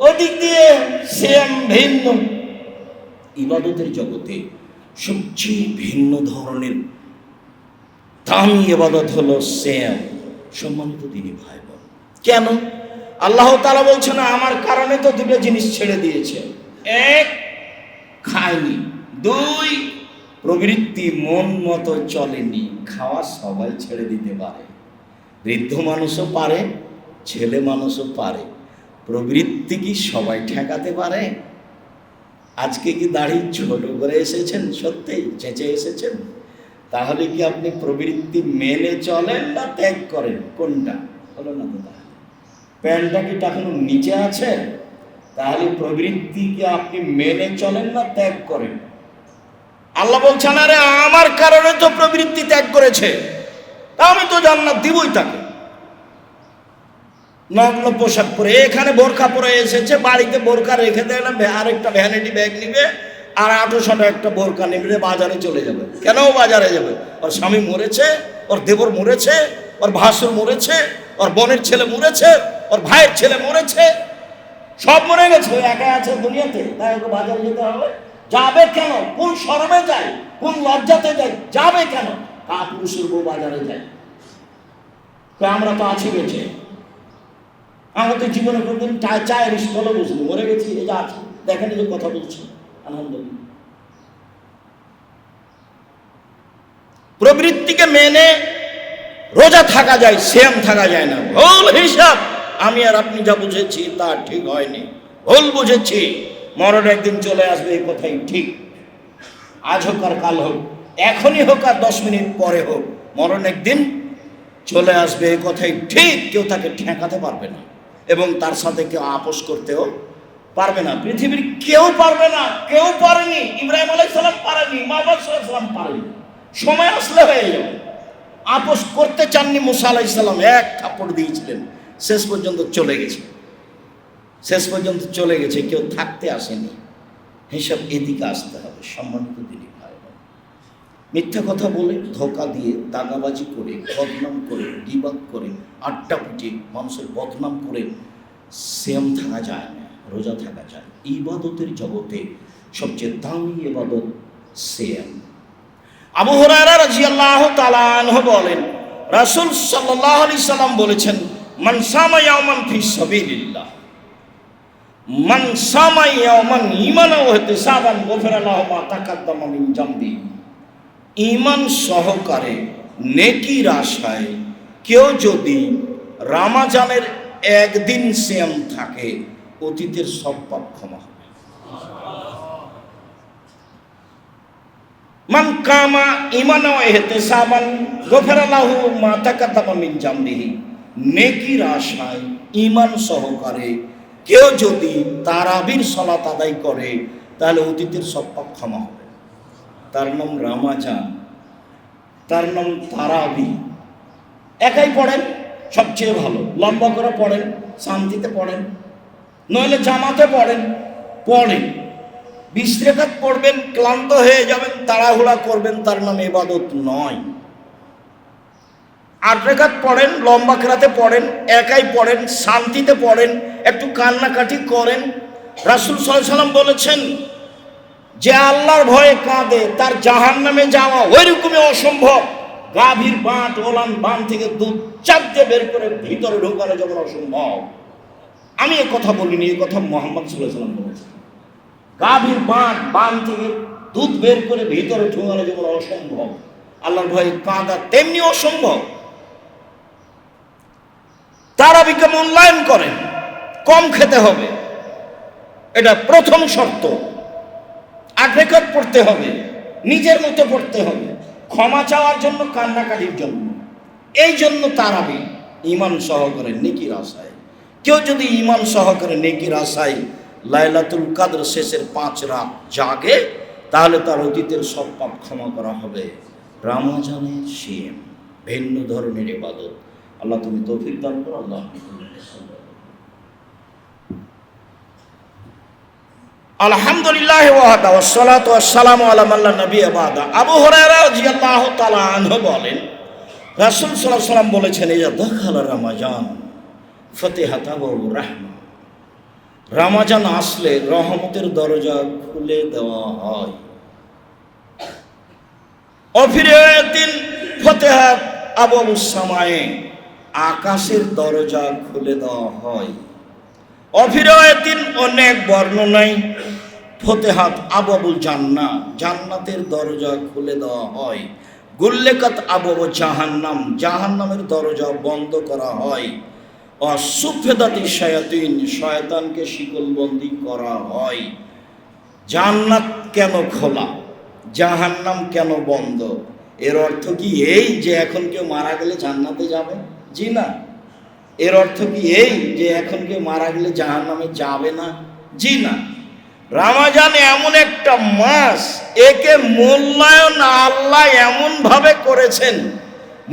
ওদিক দিয়ে সেম ভিন্ন। ইবাদতের জগতে সবচেয়ে ভিন্ন ধরনের দামি ইবাদত হলো সিয়াম। সম্মানিত দিনী ভাই বোন, কেন আল্লাহ তাআলা বলছেন আমার কারণে তো দুটো জিনিস ছেড়ে দিয়েছে। এক, খায়নি। দুই, প্রবৃত্তি মন মতো চলেনি। খাওয়া সবাই ছেড়ে দিতে পারে, বৃদ্ধ মানুষও পারে, ছেলে মানুষও পারে। প্রবৃত্তি কি সবাই ঠেকাতে পারে? আজকে কি দাড়ি ছোট করে এসেছেন, সত্যি চেঁচে এসেছেন, তাহলে কি আপনি প্রবৃত্তি মেনে চলেন না ত্যাগ করেন? কোনটা হলো না তো? তাহলে প্যান্টটা কি এখনো নিচে আছে, তাহলে প্রবৃত্তি কি আপনি মেনে চলেন না ত্যাগ করেন? আল্লাহ বলছেন আরে আমার কারণে তো প্রবৃত্তি ত্যাগ করেছে, তা আমি তো জান্নাত দিবই তাকে। নগ্ন পোশাক পরে, এখানে বোরকা পরে এসেছে, বাড়িতে বোরকা রেখে দেয় না, আরেকটা ভ্যানিটি ব্যাগ নিবে আর 800 একটা বোরকা নিবে, বাজারে চলে যাবে। কেন বাজারে যাবে? ওর স্বামী মরেছে, ওর দেবর মরেছে, ওর ভাসুর মরেছে, ওর বোনের ছেলে মরেছে, ওর ভাইয়ের ছেলে মরেছে, সব মরে গেছে, ওই একা আছে দুনিয়াতে, তাই ওকে বাজারে যেতে হবে। যাবে কেন? কোন শরমে যায়, কোন লজ্জাতে যায়? যাবে কেন? পুরুষের বউ বাজারে যায়। আমরা তো আছি বেঁচে, আমরা তো জীবনে কোনদিন চায়ের স্থলে বসিনি, মরে গেছি, এই যে আছে, দেখেন যে কথা বলছি, আলহামদুলিল্লাহ। প্রবৃত্তিকে মেনে রোজা থাকা যায়, সিয়াম থাকা যায় না। ভুল হিসাব। আমি আর আপনি যা বুঝেছি তা ঠিক হয়নি, ভুল বুঝেছি। মরণ একদিন চলে আসবে, এই কথাই ঠিক। আজ হোক আর কাল হোক, এখনই হোক আর 10 মিনিট পরে হোক, মরণ একদিন চলে আসবে, এই কথাই ঠিক। কেউ তাকে ঠেকাতে পারবে না এবং তার সাথে কেউ আপোষ করতেও পারবে না। পৃথিবীর কেউ পারবে না, কেউ পারেনি। ইব্রাহিম আলাইহিস সালাম পারেনি, মুহাম্মদ সাল্লাল্লাহু আলাইহি ওয়াসাল্লাম পারেনি। সময় আসলে হয়ে যাবে। আপোষ করতে চাননি মুসা আলাইহিস সালাম, এক থাপ্পড় দিয়েছিলেন, শেষ পর্যন্ত চলে গেছে, শেষ পর্যন্ত চলে গেছে, কেউ থাকতে আসেনি। হিসাব এদিকে আসতে হবে। সম্মানিত দিনী ভাই বোন, মিথ্যা কথা বলে, ধোঁকা দিয়ে, দাগাবাজি করে, বদনাম করে, গীবত করে, আড্ডা পিটিয়ে মানুষের বদনাম করে সিয়াম থাকা যায় না, রোজা থাকা যায়। ইবাদতের জগতে সবচেয়ে দামি ইবাদত সিয়াম। আবু হুরায়রা রাদিয়াল্লাহু তাআলা আনহু বলেন, রাসূল সাল্লাল্লাহু আলাইহি সাল্লাম বলেছেন, মান সামা ইয়াওমান ফি সাবিলিল্লাহ, মান সামা ইয়াওমান ঈমানান ওয়া ইহতিসাবান গফিরা লাহু মা তাকাদ্দামা মিন জামবি। ঈমান সহকারে নেকির আশায় কেউ যদি রমজানের একদিন সিয়াম থাকে, অতীতের সব পাপ ক্ষমা হবে। মান কামা ঈমানান ওয়া ইহতিসাবান গফিরা লাহু মা তাকাদ্দামা মিন জামবিহি। নেকির আশায় ঈমান সহকারে কেউ যদি তারাবির সালাত আদায় করে, তাহলে অতীতের সব পাপ ক্ষমা হবে। তার নাম রমজান, তার নাম তারাবি। একাই পড়েন সবচেয়ে ভালো, লম্বা করে পড়েন, শান্তিতে পড়েন, নইলে জামাতে পড়েন। পড়েন 20 রাকাত পড়বেন, ক্লান্ত হয়ে যাবেন, তাড়াহুড়া করবেন, তার নাম ইবাদত নয়। 8 রাকাত পড়েন, লম্বা কেরাতে পড়েন, একাই পড়েন, শান্তিতে পড়েন, একটু কান্নাকাটি করেন। রাসূল সাল্লাল্লাহু আলাইহি সাল্লাম বলেছেন, যে আল্লাহর ভয়ে কাঁদে তার জাহান্নামে যাওয়া ওইরকমই অসম্ভব। গাভীর বাঁট, ওলান বান থেকে দুধ চাপ দিয়ে বের করে ভিতরে ঢোকানো যেমন অসম্ভব। আমি এ কথা বলিনি, এ কথা মুহাম্মদ সাল্লাল্লাহু আলাইহি সাল্লাম বলেছেন। গাভীর বাঁট, বান থেকে দুধ বের করে ভিতরে ঢোকানো যেমন অসম্ভব, আল্লাহর ভয়ে কাঁদা তেমনি অসম্ভব। তারাবিকে মূল্যায়ন করেন, কম খেতে হবে, এটা প্রথম শর্ত। 8 রাকাত পড়তে হবে, নিজের মতো পড়তে হবে, ক্ষমা চাওয়ার জন্য, কান্নাকাটির জন্য। এই জন্য তারাবি ঈমান সহকারে নেকির আশায়। কেউ যদি ঈমান সহকারে নেকির আশায় লাইলাতুল কদর শেষের 5 রাত জাগে, তাহলে তার অতীতের সব পাপ ক্ষমা করা হবে। রমজানের সিয়াম ভিন্ন ধরনের ইবাদত। আল্লাহ তুমি তৌফিক দান করো। আল্লাহ আলহামদুলিল্লাহ ওয়াহদা ওয়াসসালাতু ওয়াসসালামু আলা মান লা নাবিয়্যা বাদা। আবু হুরায়রা রাদিয়াল্লাহু তাআলা আনহু বলেন, রাসূল সাল্লাল্লাহু আলাইহি ওয়াসাল্লাম বলেছেন, ইযা দাখালা রমাজান ফাতিহাতাহু রাহমা। রমজান আসলে রহমতের দরজা খুলে দেওয়া হয়। অফিরাতিন ফতেহাত আবওয়াবুস সামায়ে, আকাশের দরজা খুলে দেওয়া হয়। অফিরাতিন অনেক বর্ণনায় ফতেহাত আবওয়াবুল জান্নাহ, জান্নাতের দরজা খুলে দেওয়া হয়। গুল্লেকাত আবওয়াবু জাহান্নাম, জাহান্নামের দরজা বন্ধ করা হয়। অসুফেদাতি শায়াতিন, শয়তানকে শিকলবন্দি করা হয়। জান্নাত কেন খোলা, জাহান্নাম কেন বন্ধ? এর অর্থ কি এই যে এখন কেউ মারা গেলে জান্নাতে যাবে? জি না। এর অর্থ কি এই যে এখন কেউ মারা গেলে জাহান্নামে যাবে না? জি না। রমজান এমন একটা মাস, একে মূল্যায়ন আল্লাহ এমন ভাবে করেছেন,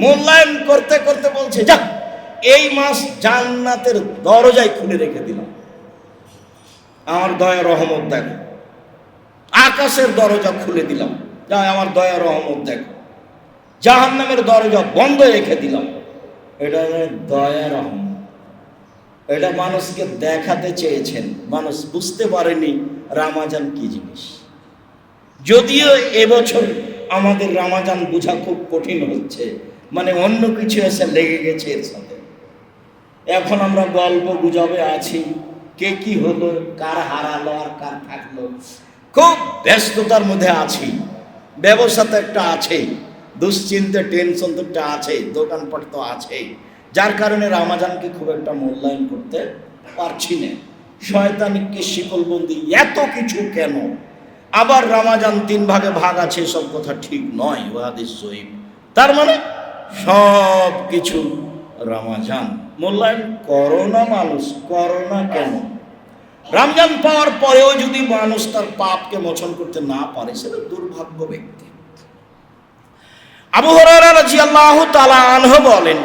মূল্যায়ন করতে করতে বলছে যাক এই মাস জান্নাতের দরজায় খুলে রেখে দিলাম। আমার দয়া রহমত দেখো, আকাশের দরজা খুলে দিলাম, যা আমার দয়া রহমত দেখো। জাহান্নামের দরজা বন্ধ রেখে দিলাম। এটা দয়া রহমত, এটা মানুষকে দেখাতে চেয়েছেন, মানুষ বুঝতে পারেনি রমজান কি জিনিস। যদিও এবছর আমাদের রমজান বোঝা খুব কঠিন হচ্ছে, মানে অন্য কিছু এসে লেগে গেছে এর সাথে। এখন আমরা গল্প গুজবে আছি, কে কি হলো, কার হারালো আর কার থাকলো, খুব ব্যস্ততার মধ্যে আছি। ব্যবসা তো একটা আছেই, দুশ্চিন্তা টেনশন তো একটা আছেই, দোকানপাট তো আছেই, যার কারণে রমজানকে খুব একটা মূল্যায়ন করতে পারছি না। শয়তানিকে শিকলবন্দি এত কিছু কেন? আবার রমজান 3 ভাগে ভাগ আছে, সব কথা ঠিক নয়, হাদিস সহিহ। তার মানে সব কিছু রমজান মূল্যায়ন করো না, মানুষ করো না কেন? রমজান পাওয়ার পরেও যদি মানুষ তার পাপকে মোচন করতে না পারে, সেটা দুর্ভাগ্য ব্যক্তি। আবু হুরায়রা রাদিয়াল্লাহু তাআলা আনহু বলেন,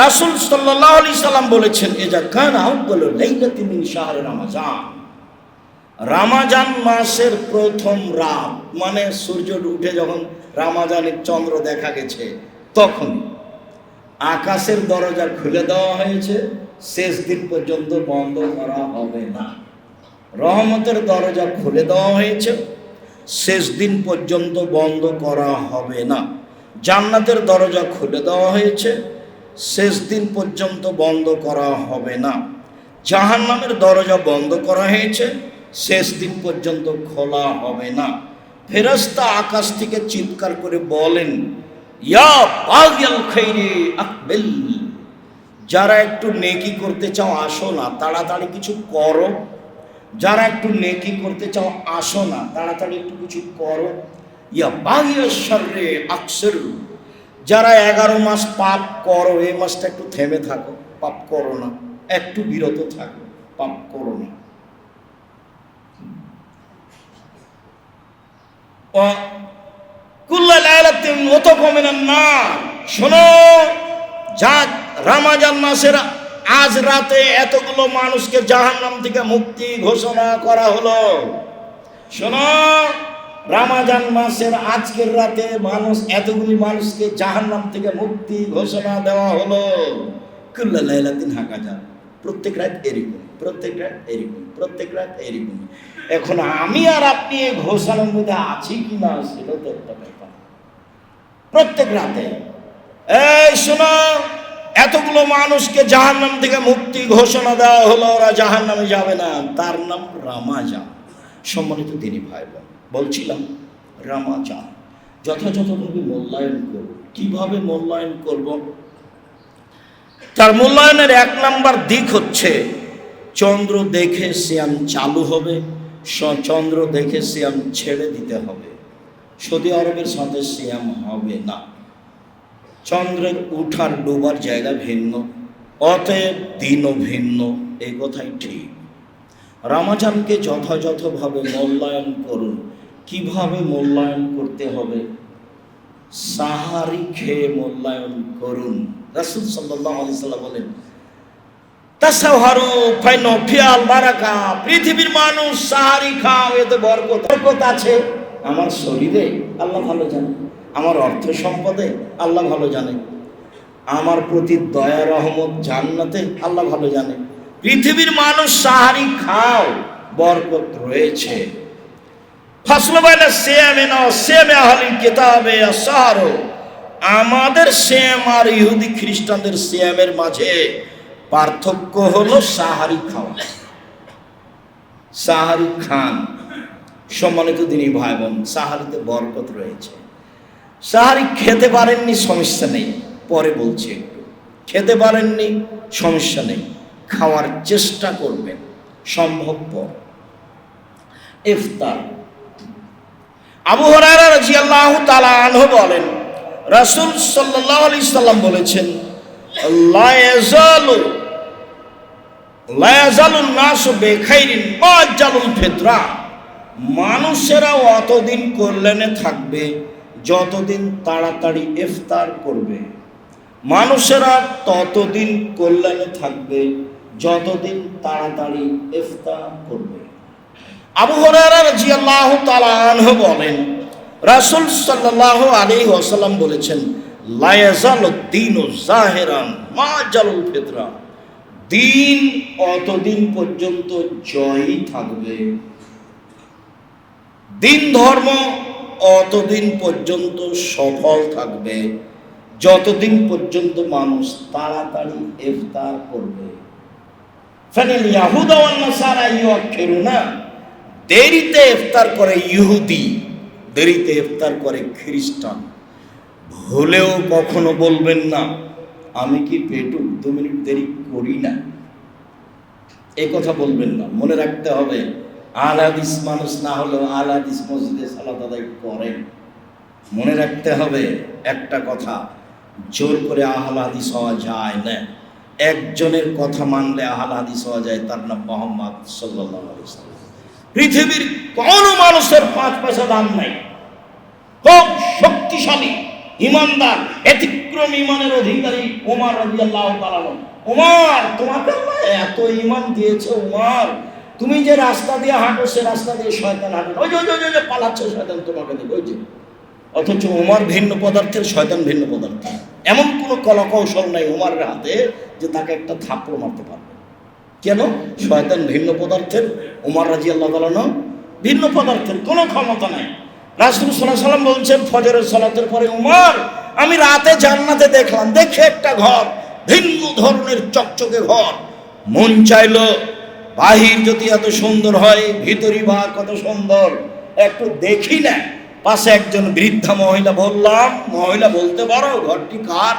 রাসূল সাল্লাল্লাহু আলাইহি সাল্লাম বলেছেন, ইজা কানা আউয়ালু লাইলাতিন মিন শাহরি রমাজান, রমজান মাসের প্রথম রাত, মানে সূর্য উঠে যখন রমজানের চন্দ্র দেখা গেছে, তখন আকাশের দরজা খুলে দেওয়া হয়েছে, শেষ দিন পর্যন্ত বন্ধ করা হবে না। রহমতের দরজা খুলে দেওয়া হয়েছে, শেষ দিন পর্যন্ত বন্ধ করা হবে না। জান্নাতের দরজা খুলে দেওয়া হয়েছে, শেষ দিন পর্যন্ত বন্ধ করা হবে না। জাহান্নামের দরজা বন্ধ করা হয়েছে, শেষ দিন পর্যন্ত খোলা হবে না। ফেরেশতা আকাশ থেকে চিৎকার করে বলেন, ইয়া বাগিয়াল খাইরি আকবিল, যারা একটু নেকি করতে চাও আসো না, তাড়াতাড়ি কিছু করো। যারা একটু নেকি করতে চাও আসো না, তাড়াতাড়ি একটু কিছু করো। ইয়া বাগিয়াশ শাররি আকসির, যারা 11 মাস পাপ করো, এই মাসটা একটু থেমে থাকো, পাপ করো না, একটু বিরত থাকো, পাপ করো না। কুল্লা লাইলাতিন ওয়াতাকা মিনান নার, শোনো, যা রমজান মাসের আজ রাতে এতগুলো মানুষকে জাহান্নাম থেকে মুক্তি ঘোষণা করা হলো। শোনো, রমজান মাসের আজকের রাতে মানুষ, এতগুলি মানুষকে জাহান্নাম থেকে মুক্তি ঘোষণা দেওয়া হলো। কুল্লা লাইলাতিন হাকাজা, প্রত্যেক রাত এরকম, প্রত্যেক রাত এরকম, প্রত্যেক রাত এরকম। এখন আমি আর আপনি এই ঘোষণার মধ্যে আছি কিনা, সেটা তো একটা ব্যাপার। প্রত্যেক রাতে এই শোনো, এতগুলো মানুষকে জাহান্নাম থেকে মুক্তি ঘোষণা দেওয়া হলো, ওরা জাহান্নামে যাবে না, তার নাম রমজান। সম্মানিত দিনী ভাই বোন, বলছিলাম রমজান যথাযথভাবে মূল্যায়ন করব। কিভাবে মূল্যায়ন করব? তার মূল্যায়নের 1 নম্বর দিক হচ্ছে, চন্দ্র দেখে সিয়াম চালু হবে, চন্দ্র দেখে সিয়াম ছেড়ে দিতে হবে। সৌদি আরবের সাথে সিয়াম হবে না। চন্দ্রের উঠার ডোবার জায়গা ভিন্ন, অতএব দিনও ভিন্ন, এই কথাই ঠিক। রমজানকে যথাযথভাবে মূল্যায়ন করুন। কিভাবে মূল্যায়ন করতে হবে? সাহারি খেয়ে মূল্যায়ন করুন। রাসূল সাল্লাল্লাহু আলাইহি সাল্লাম বলেন, তাসাহারু ফাইনা ফিয়াল বারাকা, পৃথিবীর মানুষ সাহারি খাও, এতে বরকত আছে। আমার শরীরে আল্লাহ ভালো জানে, আমার অর্থ সম্পদে আল্লাহ ভালো জানে, আমার প্রতি দয়া রহমত জান্নাতে আল্লাহ ভালো জানে। পৃথিবীর মানুষ সাহারি খাও, বরকত রয়েছে। ফাসলু বাইনা সিয়ামিনা ওয়া সিয়ামি আহলিল কিতাবে আস-সাহরু, আমাদের সিয়াম আর ইহুদি খ্রিস্টানদের সিয়ামের মাঝে পার্থক্য হলো সাহারি খাওয়া। সাহারি খান, সম্মানিত দিনী ভাই বোন, সাহারিতে বরকত রয়েছে। সাহারি খেতে পারেননি, সমস্যা নেই, পরে বলছি একটু। খেতে পারেননি, সমস্যা নেই, খাওয়ার চেষ্টা করবেন সম্ভবপর। ইফতার, আবু হুরায়রা রাদিয়াল্লাহু তাআলা আনহু বলেন, রাসূল সাল্লাল্লাহু আলাইহি সাল্লাম বলেছেন, লা ইয়াজালুন নাসু বিখাইরিন মা জালুল ফিতরা, মানুষেরা অতদিন কল্যাণে থাকবে যতদিন তাড়াতাড়ি ইফতার করবে। মানুষেরা ততদিন কল্যাণে থাকবে যতদিন তাড়াতাড়ি ইফতার করবে। আবু হুরায়রা রাদিয়াল্লাহু তাআলা আনহু বলেন, রাসূল সাল্লাল্লাহু আলাইহি ওয়াসাল্লাম বলেছেন, লা ইয়াজালুদ দীনু যাহিরান মা জালুল ফিতরা, দিন অতদিন পর্যন্ত জয়ই থাকবে, দিন ধর্ম অতদিন পর্যন্ত সফল থাকবে যতদিন পর্যন্ত মানুষ তাড়াতাড়ি ইফতার করবে। ফানাল ইয়াহুদা ওয়ান নাসারা ইউআখিরুনা, দেরিতে ইফতার করে ইহুদি, দেরিতে ইফতার করে খ্রিস্টান। ভুলেও কখনো বলবেন না আমি কি পেটু 2 মিনিট দেরি করি না, এই কথা বলবেন না। মনে রাখতে হবে, আহলে হাদিস মানুষ না হলেও আহলে হাদিস মসজিদে সালাত আদায় করেন। মনে রাখতে হবে একটা কথা, জোর করে আহলে হাদিস হওয়া যায় না। একজনের কথা মানলে আহলে হাদিস হওয়া যায়, তার নাম মুহাম্মদ সাল্লাল্লাহু আলাইহি ওয়াসাল্লাম। পৃথিবীর কোন মানুষের 5 পয়সা দাম নাই, খুব শক্তিশালী ইমানদার ব্যতিক্রম ইমানের অধিকারী ওমর রাদিয়াল্লাহু তাআলা। ওমর, তোমাকে আল্লাহ এত ইমান দিয়েছে ওমর, তুমি যে রাস্তা দিয়ে হাঁটো সে রাস্তা দিয়ে শয়তান হাঁটে, ওই যে পালাচ্ছে শয়তান তোমাকে দেখো, ওই যে। অথচ ওমর ভিন্ন পদার্থের, শয়তান ভিন্ন পদার্থ। এমন কোনো কলাকৌশল নাই ওমরের হাতে যে তাকে একটা থাপ্পড় মারতে পারবে। কেন? শয়তান ভিন্ন পদার্থের, ওমর রাদিয়াল্লাহু তাআলা ভিন্ন পদার্থের, কোনো ক্ষমতা নাই। রাসূল সাল্লাল্লাহু আলাইহি ওয়াসাল্লাম বলছেন ফজরের সালাতের পরে, ওমর, আমি রাতে জান্নাতে দেখলাম, দেখে একটা ঘর, ভিন্ন ধরনের চকচকে ঘর। মন চাইলো বাহির যদি এত সুন্দর হয়, ভিতরই বা কত সুন্দর, একটু দেখি না। পাশে একজন বৃদ্ধা মহিলা, বললাম মহিলা বলতে পারো ঘরটি কার?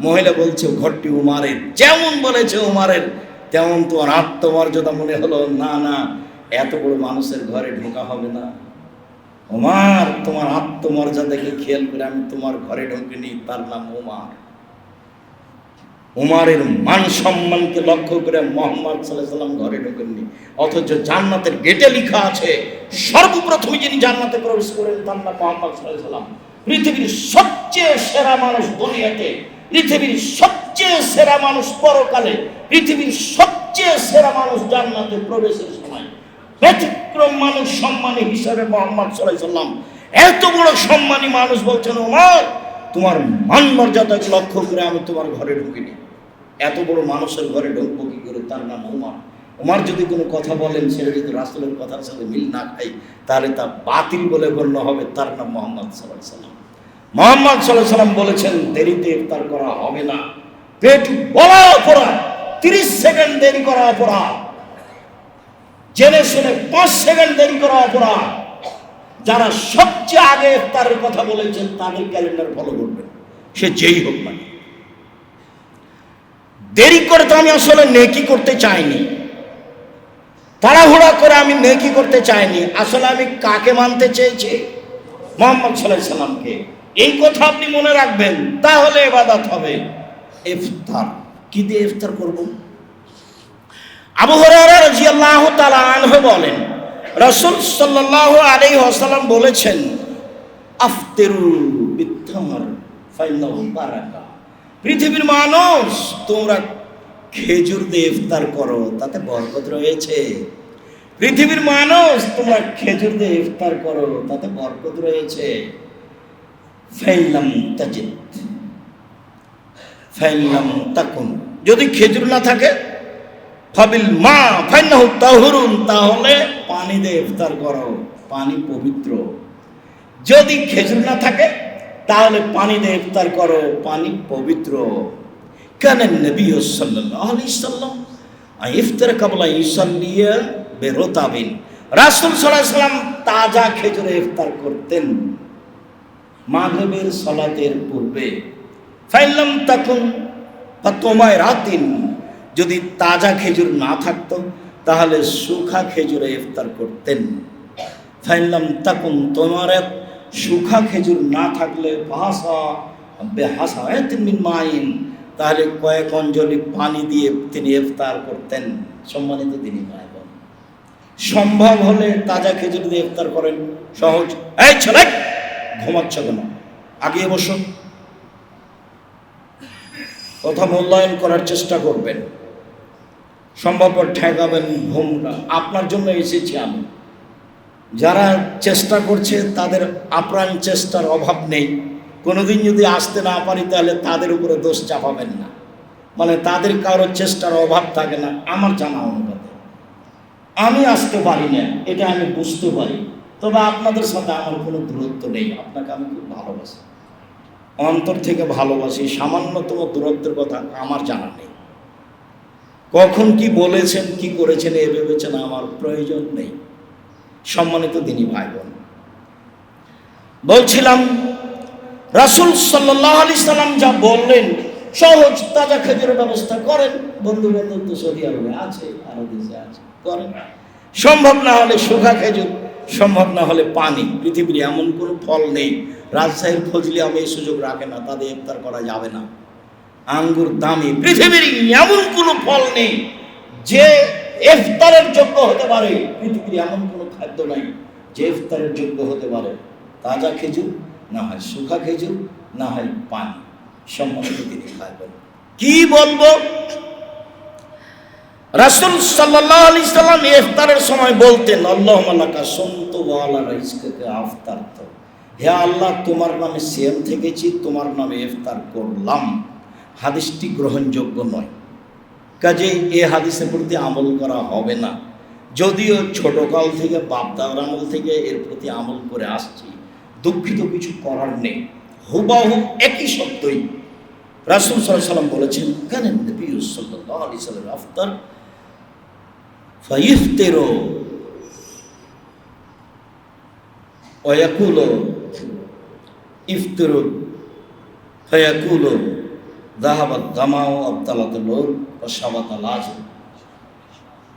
মহিলা বলছে ঘরটি উমারের। যেমন বলেছে উমারের, তেমন তোমার আত্মমর্যাদা মনে হলো, না না, এত বড় মানুষের ঘরে ঢোকা হবে না। উমার, তোমার আত্মমর্যাদাকে খেয়াল করে আমি তোমার ঘরে ঢুকিনি, তার নাম উমার। উমারের মান সম্মানকে লক্ষ্য করে মুহাম্মদ সাল্লাল্লাহু আলাইহি ওয়াসাল্লাম ঘরে ঢোকেননি। অথচ জান্নাতের গেটে লেখা আছে, সর্বপ্রথম যিনি জান্নাতে প্রবেশ করেন তার নাম মুহাম্মদ সাল্লাল্লাহু আলাইহি ওয়াসাল্লাম। পৃথিবীর সবচেয়ে সেরা মানুষ দুনিয়াতে, পৃথিবীর সবচেয়ে সেরা মানুষ পরকালে, পৃথিবীর সবচেয়ে সেরা মানুষ জান্নাতে প্রবেশের সময়। ব্যতিক্রম মানুষ সম্মানী হিসাবে মুহাম্মদ সাল্লাল্লাহু আলাইহি ওয়াসাল্লাম, এত বড় সম্মানী মানুষ বলছেন, ওমর, তোমার মান মর্যাদাকে লক্ষ্য করে আমি তোমার ঘরে ঢুকিনি। এত বড় মানুষের ঘরে ঢুকবো কি করে? তার নাম ওমর। ওমর যদি কোনো কথা বলেন, সেটা যদি রাসূলের কথার সাথে মিল না খায়, তাহলে তা বাতিল বলে গণ্য হবে। তার নাম মুহাম্মদ সাল্লাল্লাহু আলাইহি ওয়াসাল্লাম। মুহাম্মদ সাল্লাল্লাহু আলাইহি ওয়াসাল্লাম বলেছেন দেরিতে ইফতার করা হবে না। পেট বলা অপরাধ, 30 সেকেন্ড দেরি করা অপরাধ, জেনে শুনে 5 সেকেন্ড দেরি করা অপরাধ। যারা সবচেয়ে আগে ইফতারের কথা বলেছেন তাদের ক্যালেন্ডার ফলো করবেন, সে যেই হোক না। দেরি করে তো আমি আসলে নেকি করতে চাইনি, তাড়াহুড়া করে আমি নেকি করতে চাইনি। আসলে আমি কাকে মানতে চেয়েছি? মুহাম্মদ সাল্লাল্লাহু আলাইহি ওয়াসাল্লামকে। এই কথা আপনি মনে রাখবেন, তাহলে ইবাদত হবে। ইফতার কি দিয়ে ইফতার করব? আবু হুরায়রা রাদিয়াল্লাহু তাআলা আনহু বলেন, রাসূল সাল্লাল্লাহু আলাইহি ওয়াসাল্লাম বলেছেন, আফতিরু বিত্তামর ফাইন্নাহু বারাকা। পৃথিবীর মানুষ, তোমরা খেজুর দিয়ে ইফতার করো, তাতে বরকত রয়েছে। পৃথিবীর মানুষ, তোমরা খেজুর দিয়ে ইফতার করো, তাতে বরকত রয়েছে। ফাইলাম তাজিদ ফাইলাম তাকুন, যদি খেজুর না থাকে ফাবিল মা ফাইন্নাহু তাহুরুন, তাহলে পানি দিয়ে ইফতার করো, পানি পবিত্র। যদি খেজুর না থাকে তাহলে পানি দিয়ে ইফতার করো, পানি পবিত্র। কান নবী সাল্লাল্লাহু আলাইহি সাল্লাম ইফতার কাবলা ইসাল্লিয়া বিরতাবিন, রাসূল সাল্লাল্লাহু আলাইহি সাল্লাম তাজা খেজুরে ইফতার করতেন মাগরিবের সালাতের পূর্বে। ফাইলাম তাকুন ফাতমায় রাতিন, যদি তাজা খেজুর না থাকতো তাহলে শুখা খেজুরে ইফতার করতেন। ফাইলাম তাকুন তোমার শুখা খেজুর না থাকলে ভাষা বেহাসায়াতিন মিন মাইন, তাহলে কয়েক অঞ্জলি পানি দিয়ে তিনি ইফতার করতেন। সম্মানিত দিনী ভাই বোন, সম্ভব হলে তাজা খেজুর দিয়ে ইফতার করেন, সহজ। এই ছেলে ঘুমাচ্ছ কেন, আগে বসো। কথা মূল্যায়ন করার চেষ্টা করবেন, সম্ভবপর ঠেকাবেন ঘুমটা। আপনার জন্য এসেছি আমি, যারা চেষ্টা করছে তাদের আপ্রাণ চেষ্টার অভাব নেই। কোনোদিন যদি আসতে না পারি তাহলে তাদের উপরে দোষ চাপাবেন না, মানে তাদের কারোর চেষ্টার অভাব থাকে না। আমার জানা অনুপাতে আমি আসতে পারি না, এটা আমি বুঝতে পারি, তবে আপনাদের সাথে আমার কোনো দূরত্ব নেই। আপনাকে আমি খুব ভালোবাসি, অন্তর থেকে ভালোবাসি। সামান্যতম দূরত্বের কথা আমার জানা নেই। কখন কি বলেছেন কি করেছেন এ ভেবেছেন আমার প্রয়োজন নেই। সম্মানিত দিনী ভাই বোন, বলছিলাম রাসূল সাল্লাল্লাহু আলাইহি সাল্লাম যা বললেন সহজ, তাজা খেজুরের ব্যবস্থা করেন। বন্ধু বান্ধব তো সৌদি আরবে আছে, আরো দেশে আছে, করেন। সম্ভব না হলে শুখা খেজুর, সম্ভব না হলে পানি। পৃথিবীর এমন কোনো ফল নেই, রাজশাহীর ফজলি আমি এই সুযোগ রাখে না, তাদের ইফতার করা যাবে না। আঙ্গুর দামি, পৃথিবীর এমন কোনো ফল নেই যে ইফতারের যোগ্য হতে পারে। পৃথিবীর এমন কোনো খাদ্য নাই যে ইফতারের যোগ্য হতে পারে। তাজা খেজুর, না হয় শুখা খেজুর, না হয় পানি। সম্মানিত তিনি খাবেন। কি বলবো, রাসূল সাল্লাল্লাহু আলাইহি সাল্লাম ইফতারের সময় বলতেন আল্লাহুম্মা লাকা সুমতু ওয়া আলা রিজকিকা আফতারতু, হে আল্লাহ তোমার নামে সিয়াম থেকেছি, তোমার নামে ইফতার করলাম। হাদিসটি গ্রহণযোগ্য নয়, কাজেই এই হাদিসের প্রতি আমল করা হবে না। যদিও ছোটকাল থেকে বাপদাদার আমল থেকে এর প্রতি আমল করে আসছি, দুঃখিত, কিছু করার নেই। হুবাহু একই শব্দই রাসূল সাল্লাল্লাহু আলাইহি সাল্লাম বলেছেন, কান নবী সাল্লাল্লাহু আলাইহি সাল্লাম আফতার ফাইফতিরু ওয়া ইয়াকুলু ইফতিরু ফায়াকুলু যাহাবাত দামাউ আবতালাতুল নূর ওয়া শাবাতাল আজর।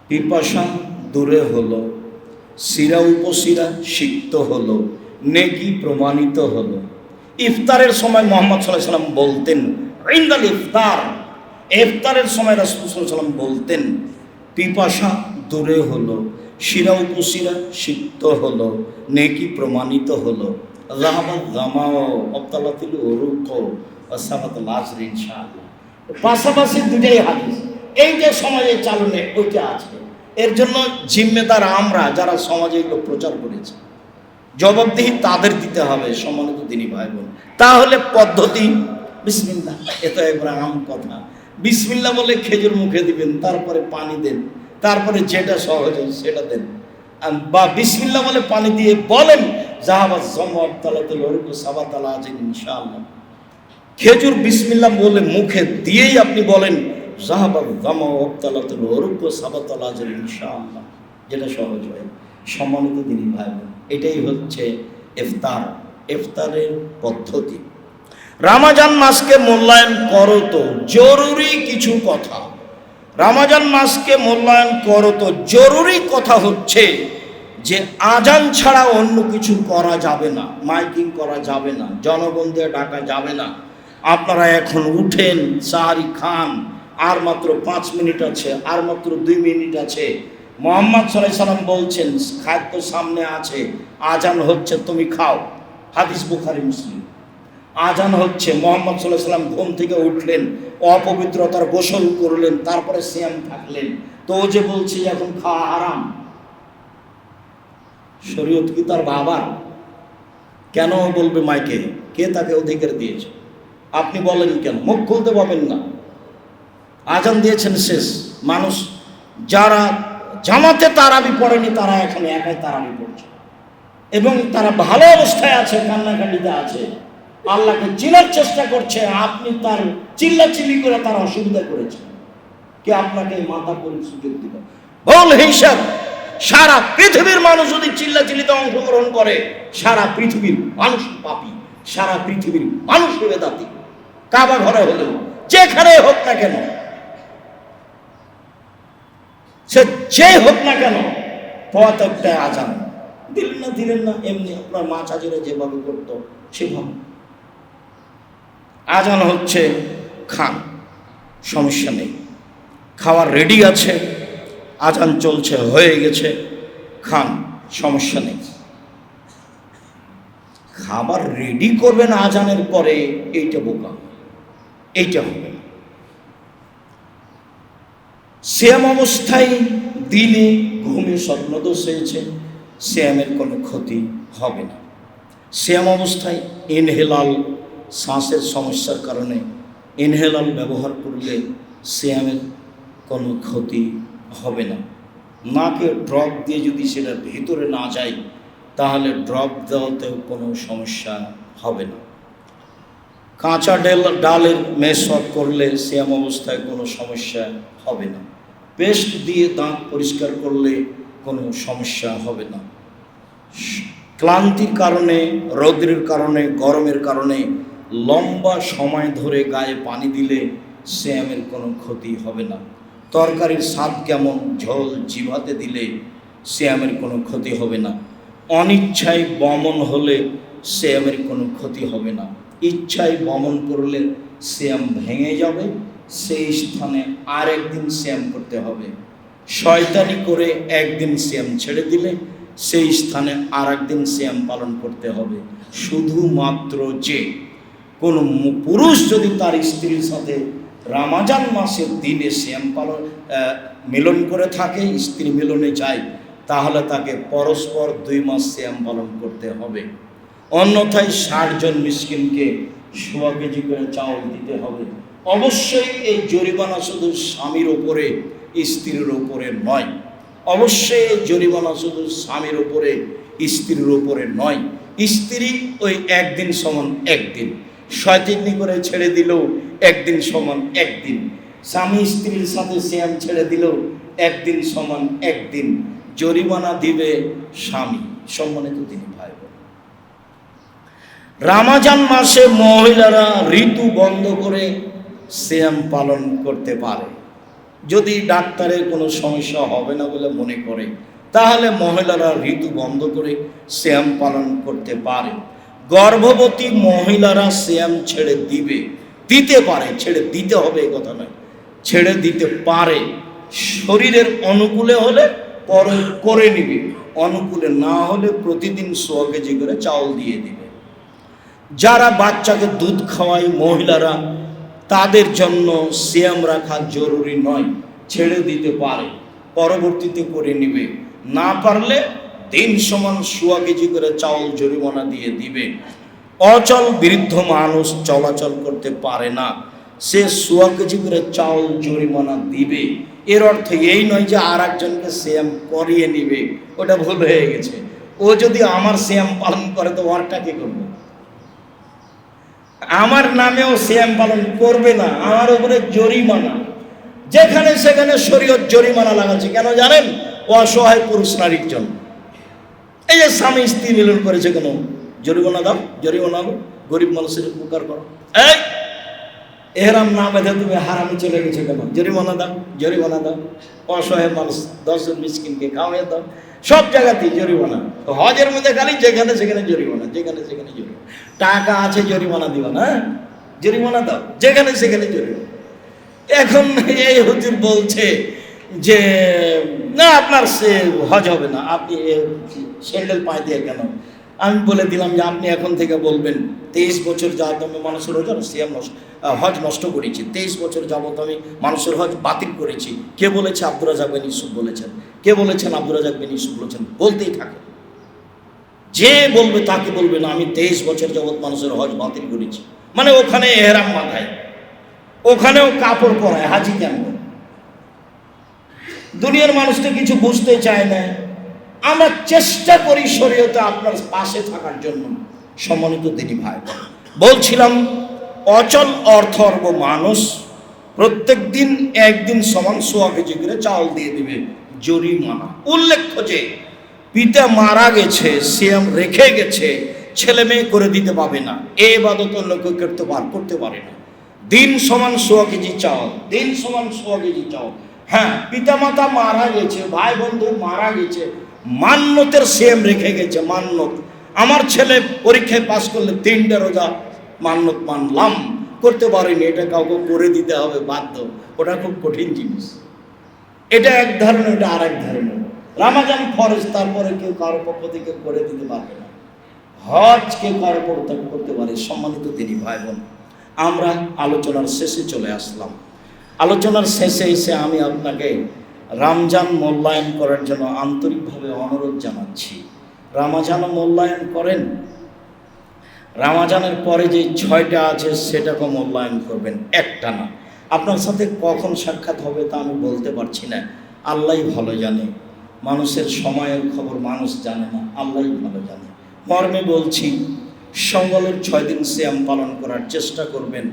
পিপাসা দূরে হলো, শিরা উপশিরা সিক্ত হলো, নেকি প্রমাণিত হলো। ইফতারের সময় মুহাম্মদ সাল্লাল্লাহু আলাইহি সাল্লাম বলতেন, ইনদাল ইফতার, ইফতারের সময় রাসূল সাল্লাল্লাহু আলাইহি সাল্লাম বলতেন পিপাসা দূরে হলো, শিরা উপশিরা সিক্ত হলো, নেকি প্রমাণিত হলো। যাহাবাত দামাউ আবতালাতুল উরুক ওয়া শাবাতাল আজর। ইনশাআল্লাহ পাশাপাশি দুটাই হাদিস, এই যে সমাজে চালনে ওইটা আছে। এর জন্য জিম্মেদার আমরা যারা সমাজে এগুলো প্রচার করেছি, জবাবদিহি তাদের দিতে হবে। সম্মানিত দিনী ভাই বোন, তাহলে পদ্ধতি বিসমিল্লাহ, এত একবার আম কথা। বিসমিল্লাহ বলে খেজুর মুখে দিবেন, তারপরে পানি দেন, তারপরে যেটা সহজ হয় সেটা দেন। বা বিসমিল্লাহ বলে পানি দিয়ে বলেন যাহাবাত জামাত তালাতুল উরুক সাবাতাল আজর। ইনশাআল্লাহ খেজুর বিসমিল্লাহ বলে মুখে দিয়েই আপনি বলেন যাহাবাত জামাত তালাতুল উরুক সাবাতাল আজর। ইনশাআল্লাহ যেটা সহজ হয়। সম্মানিত দিনী ভাই বোন, এটাই হচ্ছে ইফতার, ইফতারের পদ্ধতি। রমজান মাসকে মূল্যায়ন করো তো, জরুরি কিছু কথা। রমজান মাসকে মূল্যায়ন করো তো জরুরি কথা হচ্ছে যে আজান ছাড়া অন্য কিছু করা যাবে না, মাইকিং করা যাবে না, জনগণ দিয়ে ডাকা যাবে না। আপনারা এখন উঠেন, সাহারি খান, আর মাত্র 5 মিনিট আছে, আর মাত্র 2 মিনিট আছে। মুহাম্মদ সাল্লাল্লাহু আলাইহি সাল্লাম বলছেন খাদ্য সামনে আছে, আজান হচ্ছে, তুমি খাও। হাদিস বুখারী মুসলিম। আজান হচ্ছে, মুহাম্মদ সাল্লাল্লাহু আলাইহি সাল্লাম ঘুম থেকে উঠলেন, অপবিত্রতার গোসল করলেন, তারপরে সিয়াম থাকলেন। তো ও যে বলছে এখন খাওয়া হারাম, শরীয়ত কি তার বাবার? কেন বলবে মাইকে? কে তাকে অধিকার দিয়েছে? আপনি বলেন কেন? মুখ খুলতে পাবেন না। আজান দিয়েছেন শেষ, মানুষ যারা জামাতে তারাবি পড়েনি তারা এখন একাই তারাবি পড়ছে এবং তারা ভালো অবস্থায় আছে, কান্নাকাটিতে আছে, আল্লাহকে চিনার চেষ্টা করছে। আপনি তার চিল্লাচিল্লি করে তার অসুবিধা করেছেন, কে আপনাকে মাথা করে সুযোগ দিল? বল হিসাব, সারা পৃথিবীর মানুষ যদি চিল্লাচিল্লিতে অংশগ্রহণ করে, সারা পৃথিবীর মানুষ পাপী, সারা পৃথিবীর মানুষ বেদাতি। কাবা ঘরে হলেও যেখানে হোক না কেন, সে যে হোক না কেন, প্রত্যেকটা আজান দিলেন না এমনি আপনার মা চাচিরা যেভাবে করত সেভাবে আজান হচ্ছে, খান, সমস্যা নেই। খাওয়ার রেডি আছে, আজান চলছে, হয়ে গেছে, খান, সমস্যা নেই। খাবার রেডি করবেন আজানের পরে, এইটা বোকা, এইটা হবে না। শ্যাম অবস্থায় দিনে ঘুমে স্বপ্নদোষ হয়েছে, শ্যামের কোনো ক্ষতি হবে না। শ্যাম অবস্থায় ইনহেলাল, শ্বাসের সমস্যার কারণে ইনহেলাল ব্যবহার করলে শ্যামের কোনো ক্ষতি হবে না। নাকে ড্রপ দিয়ে যদি সেটা ভিতরে না যায় তাহলে ড্রপ দেওয়াতেও কোনো সমস্যা হবে না। কাঁচা ডালের মেশওয়াক করলে শ্যাম অবস্থায় কোনো সমস্যা হবে না। পেস্ট দিয়ে দাঁত পরিষ্কার করলে কোনো সমস্যা হবে না। ক্লান্তির কারণে, রৌদ্রের কারণে, গরমের কারণে লম্বা সময় ধরে গায়ে পানি দিলে শ্যামের কোনো ক্ষতি হবে না। তরকারির স্বাদ কেমন, ঝোল জিভাতে দিলে শ্যামের কোনো ক্ষতি হবে না। অনিচ্ছায় বমন হলে শ্যামের কোনো ক্ষতি হবে না। ইচ্ছায় বমন করলে শ্যাম ভেঙে যাবে, সেই স্থানে আর একদিন শ্যাম করতে হবে। শয়তানি করে একদিন শ্যাম ছেড়ে দিলে সেই স্থানে আর একদিন শ্যাম পালন করতে হবে। শুধুমাত্র যে কোনো পুরুষ যদি তার স্ত্রীর সাথে রমজান মাসের দিনে শ্যাম পালন মিলন করে থাকে, স্ত্রী মিলনে যায়, তাহলে তাকে পরস্পর 2 মাস শ্যাম পালন করতে হবে। অন্যথায় 60 জন মিসকিনকে 1.5 কেজি করে চাউল দিতে হবে। অবশ্যই এই জরিমানা শুধু স্বামীর ওপরে, স্ত্রীর ওপরে নয়। অবশ্যই এই জরিমানা শুধু স্বামীর ওপরে, স্ত্রীর ওপরে নয়। স্ত্রী ওই একদিন সমান একদিন, শয়তানি করে ছেড়ে দিলেও একদিন সমান একদিন। স্বামী স্ত্রীর সাথে শ্যাম ছেড়ে দিলেও একদিন সমান একদিন। জরিমানা দিবে স্বামী। সম্মানিত তিনি ভাই বোন, রমজান মাসে মহিলারা ঋতু বন্ধ করে শ্যাম পালন করতে পারে। যদি ডাক্তারের কোনো সমস্যা হবে না বলে মনে করে, তাহলে মহিলারা ঋতু বন্ধ করে শ্যাম পালন করতে পারে। গর্ভবতী মহিলারা শ্যাম ছেড়ে দিতে পারে, ছেড়ে দিতে হবে এ কথা নয়, ছেড়ে দিতে পারে। শরীরের অনুকূলে হলে পরে করে নিবে, অনুকূলে না হলে প্রতিদিন 100 কেজি করে চাউল দিয়ে দিবে। যারা বাচ্চাকে দুধ খাওয়ায় মহিলারা, তাদের জন্য শ্যাম রাখা জরুরি নয়, ছেড়ে দিতে পারে, পরবর্তীতে করে নিবে। না পারলে দিন সমান 100 কেজি করে চাউল জরিমানা দিয়ে দিবে। অচল বৃদ্ধ মানুষ চলাচল করতে পারে না, সে 100 কেজি করে চাউল জরিমানা দিবে। এর অর্থ এই নয় যে আর একজনকে শ্যাম করিয়ে নিবে, ওটা ভুল হয়ে গেছে। ও যদি আমার শ্যাম পালন করে তো ওরটা কি করবে? আমার নামেও শ্যাম পালন করবে না, আমার উপরে জরিমানা। যেখানে সেখানে শরীয়ত জরিমানা লাগাচ্ছে কেন জানেন? অসহায় পুরুষ নারীর জন্য। এই যে স্বামী স্ত্রী মিলন করেছে, কেন জরিমানা দাও, জরিমানা দাও, গরিব মানুষের উপকার করো। এই এহরাম না বেঁধে তুমি হারামে চলে গেছো কেন? জরিমানা দাও, জরিমানা দাও। অসহায় মানুষ 10 জন মিসকিনকে খাওয়াই দাও। সব জায়গাতেই জরিমানা। হজের মধ্যে খালি যেখানে সেখানে জরিমানা, যেখানে সেখানে জরিমানা। টাকা আছে জরিমানা দিবা না, জরিমানা দাও, যেখানে সেখানে জরিমানা। এখন এই হুজুর বলছে যে না আপনার সে হজ হবে না, আপনি স্যান্ডেল পায়ে দিয়ে কেন? আমি বলে দিলাম যে আপনি এখন থেকে বলবেন 23 বছর যাবত আমি মানুষের হজ নষ্ট করেছি, 23 বছর যাবত আমি মানুষের হজ বাতিল করেছি। কে বলেছে? আব্দুর রাজ্জাক বিন ইউসুফ বলেছেন। কে বলেছেন? আব্দুর রাজ্জাক বিন ইউসুফ বলেছেন। বলতেই থাকে, যে বলবে তাকে বলবে না আমি 23 বছর যাবত মানুষের হজ বাতিল করেছি। মানে ওখানে এহরাম মাথায়, ওখানেও কাপড় পরায়, হাজি কেন? দুনিয়ার মানুষ তো কিছু বুঝতে চায় না। আমরা চেষ্টা করি শরীয়তে আপনার পাশে থাকার জন্য। সম্মানিত দিনী ভাই, বলছিলাম অচল অর্থর্ব মানুষ প্রত্যেক দিন একদিন সমান 100 কেজি করে চাউল দিয়ে দিবে জরিমানা। উল্লেখ্য যে পিতা মারা গেছে, সিয়াম রেখে গেছে, ছেলে মেয়ে করে দিতে পারবে না, এ ইবাদত অন্য কেউ করতে পারে না। দিন সমান 100 কেজি চাউল, দিন সমান 100 কেজি চাউল। হ্যাঁ, পিতা মাতা মারা গেছে, ভাই বন্ধু মারা গেছে, মান্যতের সিয়াম রেখে গেছে। মান্যত, আমার ছেলে পরীক্ষায় পাশ করলে 3টা রোজা মান্যত মানলাম, করতে পারিনি, এটা কাউকে করে দিতে হবে বাধ্য। ওটা খুব কঠিন জিনিস। এটা এক ধরনের, এটা আর এক ধরনের। রামাজান ফরজ, তারপরে কেউ কারো পক্ষ থেকে করে দিতে পারবে না। হজ কেউ কারো পক্ষ থেকে করতে পারে। সম্মানিত দিনী ভাই বোন, আমরা আলোচনার শেষে চলে আসলাম। আলোচনার শেষে এসে আমি আপনাকে রমজান মূল্যায়ন করার জন্য আন্তরিকভাবে অনুরোধ জানাচ্ছি। রমজানও মূল্যায়ন করেন, রমজানের পরে যে 6টা আছে সেটাকে মূল্যায়ন করবেন, একটা না। আপনার সাথে কখন সাক্ষাৎ হবে তা আমি বলতে পারছি না, আল্লাহই ভালো জানে। মানুষের সময়ের খবর মানুষ জানে না, আল্লাহই ভালো জানে। মর্মে বলছি, সঙ্গলের 6 দিন সিয়াম পালন করার চেষ্টা করবেন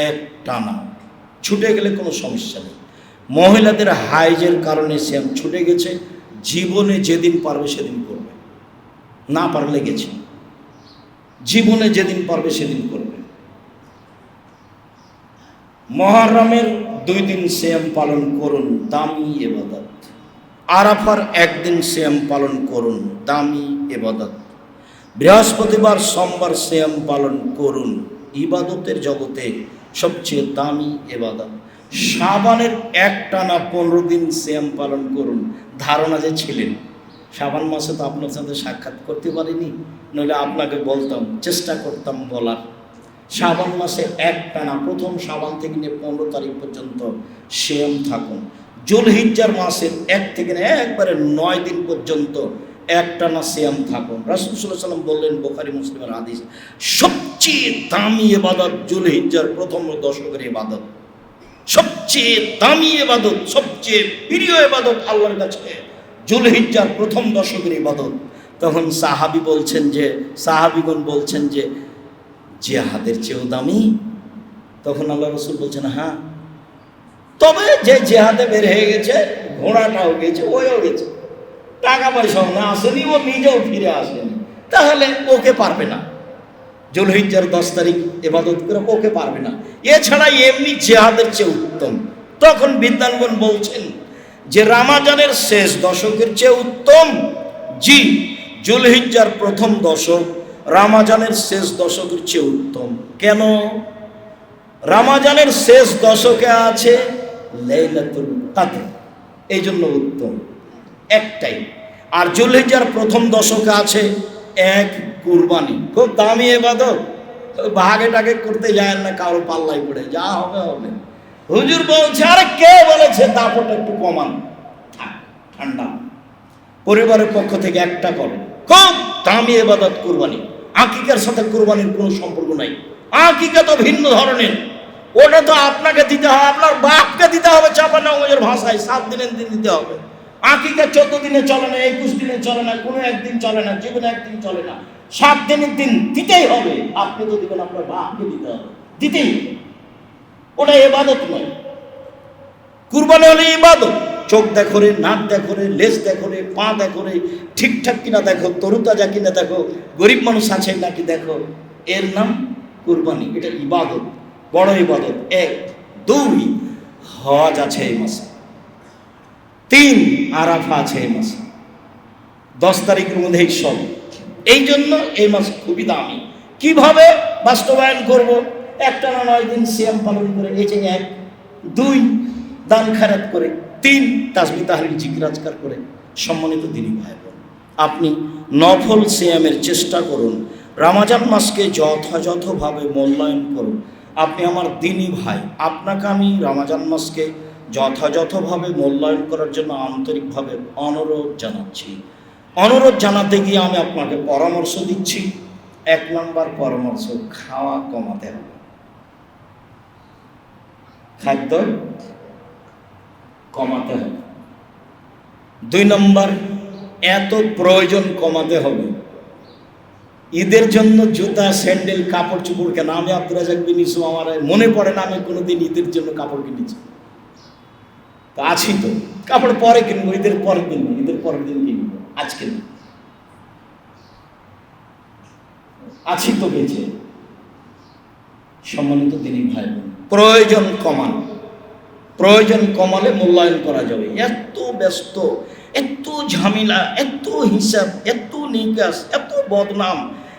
এক টানা। ছুটে গেলে কোনো সমস্যা নেই। মহিলাদের হাইজের কারণে সিয়াম ছুটে গেছে, জীবনে যেদিন পারবে সেদিন করবে, না পারলে গেছে, জীবনে যেদিন পারবে সেদিন করবে। মুহররমের 2 দিন সিয়াম পালন করুন, দামি ইবাদত। আরাফার 1 দিন সিয়াম পালন করুন, দামি ইবাদত। বৃহস্পতিবার সোমবার সিয়াম পালন করুন, ইবাদতের জগতে সবচেয়ে দামি ইবাদত। শাবানের একটানা 15 দিন সিয়াম পালন করুন। ধারণা যে ছিলেন শাবান মাসে তো আপনার সাথে সাক্ষাৎ করতে পারিনি, নইলে আপনাকে বলতাম, চেষ্টা করতাম বলার। শাবান মাসে একটানা প্রথম শাবান থেকে নিয়ে 15 তারিখ পর্যন্ত সিয়াম থাকুন। জুলহিজ্জার মাসের 1 থেকে একবারে 9 দিন পর্যন্ত একটানা সিয়াম থাকুন। রাসূল সাল্লাল্লাহু আলাইহি ওয়াসাল্লাম বললেন, বুখারী মুসলিমের হাদিস, সবচেয়ে দামি ইবাদত জুলহিজ্জার প্রথম দশকের ইবাদত। সবচেয়ে দামি ইবাদত, সবচেয়ে প্রিয় ইবাদত আল্লাহর কাছে জুলহিজ্জার প্রথম দশকের ইবাদত। তখন সাহাবীগণ বলছেন যে জিহাদের চেয়েও দামি? তখন আল্লাহ রাসূল বলছেন, হ্যাঁ, তবে যে জিহাদে বের হয়ে গেছে, ঘোড়াটাও গেছে, ওইও গেছে, টাকা পয়সাও না আসেনি, ও নিজেও ফিরে আসেনি, তাহলে ওকে পারবে না। জুলহিজ্জার 10 তারিখ ইবাদত করে ওকে পারবে না। এছাড়া এমনি জিহাদের চেয়ে উত্তম। তখন বিদ্বানগণ বলছেন যে রমজানের শেষ দশকের চেয়ে উত্তম। জি, জুলহিজ্জার প্রথম দশক রমজানের শেষ দশকের চেয়ে উত্তম। কেন? রমজানের শেষ দশকে আছে লাইলাতুল কদর, এই জন্য উত্তম, একটাই। আর জুলহিজ্জার প্রথম দশকে আছে এক কুরবানি, খুব দামি ইবাদত। ভাগে টাগে করতে যায় না, কারো পাল্লাই পড়ে যা হবে হবে। হুজুর বলছে, আরে কে বলেছে দাপট একটু কমান, ঠান্ডা। পরিবারের পক্ষ থেকে একটা করেন, খুব দামি ইবাদত কুরবানি। আকিকার সাথে কুরবানির কোনো সম্পর্ক নাই। আকিকা তো ভিন্ন ধরনের, ওটা তো আপনাকে দিতে হবে, আপনার বাপকে দিতে হবে। চাঁপানগরের ভাষায় 7 দিনের দিন দিতে হবে। আকিকা 14 দিনে চলে না, 21 দিনে চলে না, কোনো একদিন চলে না, জীবনে একদিন চলে না। 7 দিনের দিন দিতেই হবে। আপনি তো দিবেন, আপনার বাপকে দিতে হবে, দিতেই। ওটা ইবাদত নয়। কুরবানি হলে ইবাদত। চোখ দেখো রে, নাক দেখো রে, লেজ দেখো রে, পা দেখো রে, ঠিকঠাক কিনা দেখো, তরুতাজা কিনা দেখো, গরিব মানুষ আছে নাকি দেখো, এর নাম কুরবানি। এটা ইবাদত, বড় ইবাদত। 1, 2 হজ আছে এই মাসে, 3 আরাফা আছে এই মাসে, 10 তারিখের মধ্যেই সব। এই জন্য এই মাস খুবই দামি। কিভাবে বাস্তবায়ন করব? একটানা 9 দিন সিয়াম পালন করে, এই যে 1, 2 দান খায়রাত করে, 3 তাসবিহ তাহলিল জিকির আজকার করে। সম্মানিত দিনী ভাই বোন, আপনি নফল সিয়ামের চেষ্টা করুন, রমজান মাসকে যথাযথভাবে মূল্যায়ন করুন। আপনি আমার দিনী ভাই, আপনাকে আমি রমজান মাসকে যথাযথভাবে মূল্যায়ন করার জন্য আন্তরিকভাবে অনুরোধ জানাচ্ছি। অনুরোধ জানাতে গিয়ে আমি আপনাকে পরামর্শ দিচ্ছি। 1 নম্বর পরামর্শ, খাওয়া কমাতে হবে। খাদ্য কমাতে হবে। 2 নম্বর, এত প্রয়োজন কমাতে হবে। ঈদের জন্য জুতা, স্যান্ডেল, কাপড় চোপড় কেন? আমি আব্দুর রাজাক বিন ইউসুফ, আমার মনে পড়ে না আমি কোনোদিন ঈদের জন্য কাপড় কিনেছি। তো আছি তো, কাপড় পরে কিনবো, ঈদের পরে কিনবো, ঈদের পরের দিন কিনবো, আজকে না। আছি তো বেঁচে। সম্মানিত দিনী ভাই বোন, প্রয়োজন কমান। প্রয়োজন কমালে মূল্যায়ন করা যাবে। এত ব্যস্ত, এত ঝামেলা, এত হিসাব, এত নিকাশ, এত বদনাম,